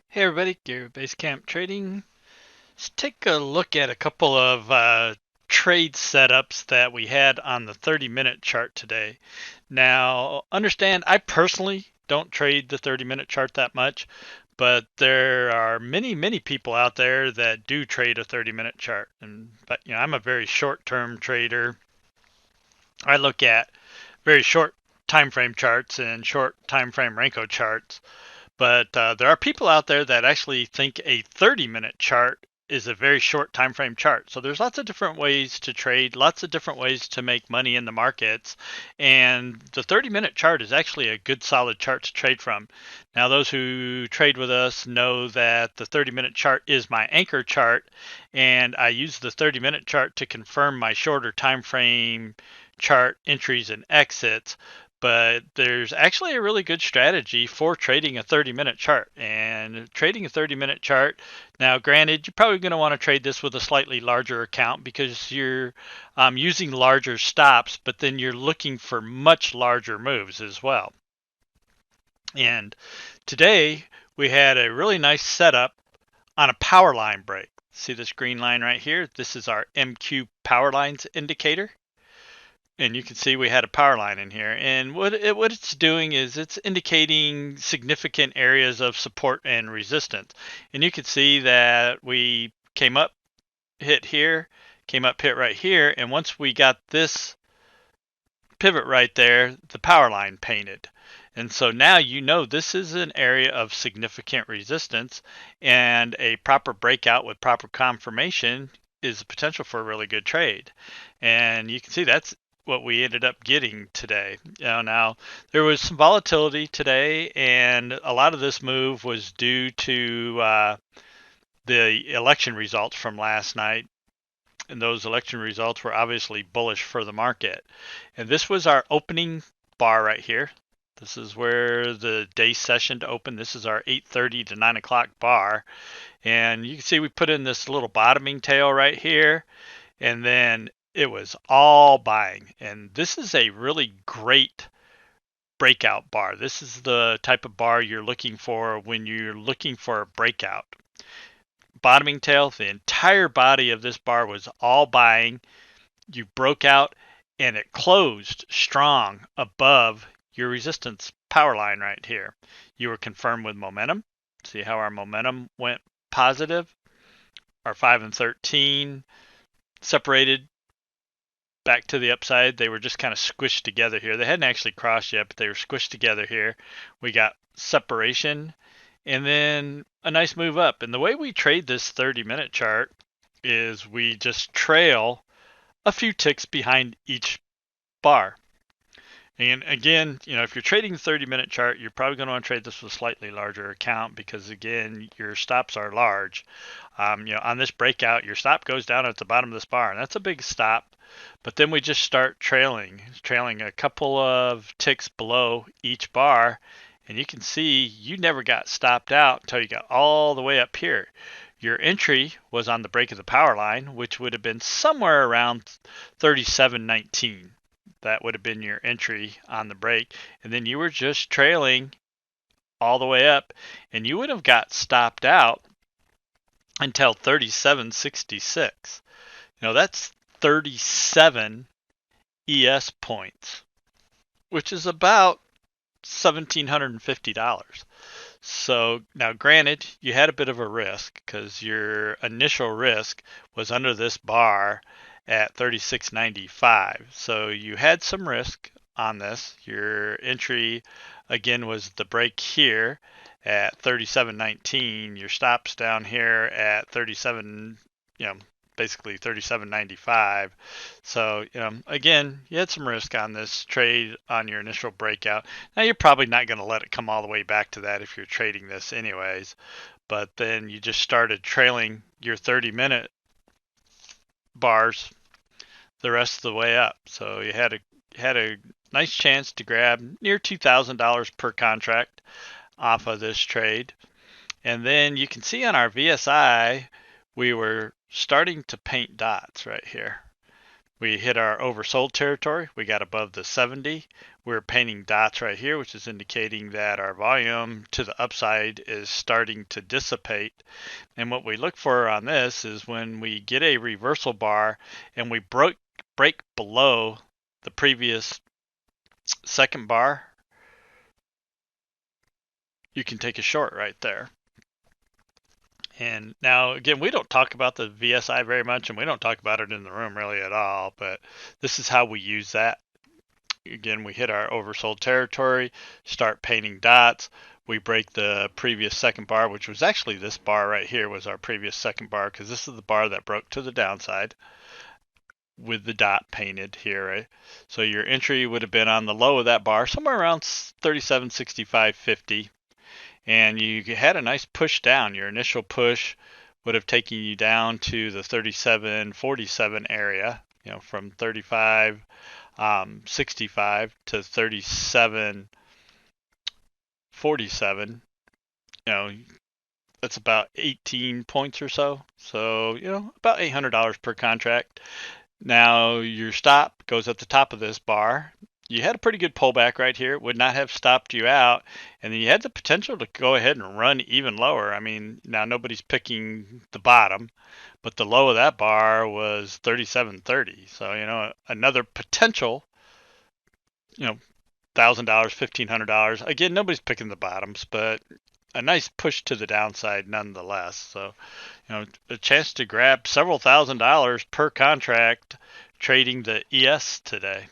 Hey everybody, Gary Basecamp Trading. Let's take a look at a couple of trade setups that we had on the 30-minute chart today. Now, understand, I personally don't trade the 30-minute chart that much, but there are many people out there that do trade a 30-minute chart. But I'm a very short-term trader. I look at very short time frame charts and short time frame Renko charts. But there are people out there that actually think a 30-minute chart is a very short time frame chart. So there's lots of different ways to trade, lots of different ways to make money in the markets. And the 30-minute chart is actually a good solid chart to trade from. Now, those who trade with us know that the 30-minute chart is my anchor chart, and I use the 30-minute chart to confirm my shorter time frame chart entries and exits. But there's actually a really good strategy for trading a 30-minute chart. And trading a 30-minute chart, now granted, you're probably going to want to trade this with a slightly larger account because you're using larger stops, but then you're looking for much larger moves as well. And today we had a really nice setup on a power line break. See this green line right here? This is our MQ power lines indicator. And you can see we had a power line in here. And what it's doing is it's indicating significant areas of support and resistance. And you can see that we came up, hit here, came up, hit right here. And once we got this pivot right there, the power line painted. And so now you know this is an area of significant resistance, and a proper breakout with proper confirmation is a potential for a really good trade. And you can see that's what we ended up getting today. Now there was some volatility today, and a lot of this move was due to the election results from last night. And those election results were obviously bullish for the market. And this was our opening bar right here. This is where the day session to open. This is our 8:30 to 9 o'clock bar. And you can see we put in this little bottoming tail right here. And then it was all buying. And this is a really great breakout bar. This is the type of bar you're looking for when you're looking for a breakout. Bottoming tail, the entire body of this bar was all buying. You broke out and it closed strong above your resistance power line right here. You were confirmed with momentum. See how our momentum went positive? Our 5 and 13 separated back to the upside. They were just kind of squished together here. They hadn't actually crossed yet, but they were squished together here. We got separation and then a nice move up. And the way we trade this 30-minute chart is we just trail a few ticks behind each bar. And again, if you're trading the 30-minute chart, you're probably going to want to trade this with a slightly larger account because, again, your stops are large. On this breakout, your stop goes down at the bottom of this bar, and that's a big stop. But then we just start trailing a couple of ticks below each bar, and you can see you never got stopped out until you got all the way up here. Your entry was on the break of the power line, which would have been somewhere around 37.19. That would have been your entry on the break. And then you were just trailing all the way up, and you would have got stopped out until 37.66. That's 37 ES points, which is about $1,750. So now, granted, you had a bit of a risk because your initial risk was under this bar at 36.95. So you had some risk on this. Your entry again was the break here at 37.19. Your stops down here at 37, basically 37.95. So, again, you had some risk on this trade on your initial breakout. Now, you're probably not going to let it come all the way back to that if you're trading this anyways. But then you just started trailing your 30-minute bars the rest of the way up. So you had a nice chance to grab near $2,000 per contract off of this trade. And then you can see on our VSI, we were starting to paint dots right here. We hit our oversold territory. We got above the 70. We're painting dots right here, which is indicating that our volume to the upside is starting to dissipate. And what we look for on this is when we get a reversal bar and we break below the previous second bar, you can take a short right there. And now, again, we don't talk about the VSI very much, and we don't talk about it in the room really at all, but this is how we use that. Again, we hit our oversold territory, start painting dots. We break the previous second bar, which was actually this bar right here was our previous second bar, because this is the bar that broke to the downside with the dot painted here, right? So your entry would have been on the low of that bar, somewhere around 37.65.50. And you had a nice push down. Your initial push would have taken you down to the 37.47 area, from 35.65 to 37.47. That's about 18 points or so. So, about $800 per contract. Now your stop goes at the top of this bar. You had a pretty good pullback right here. It would not have stopped you out. And then you had the potential to go ahead and run even lower. I mean, now nobody's picking the bottom, but the low of that bar was 37.30. So, another potential, $1,000, $1,500. Again, nobody's picking the bottoms, but a nice push to the downside nonetheless. So, a chance to grab several $1,000s per contract trading the ES today.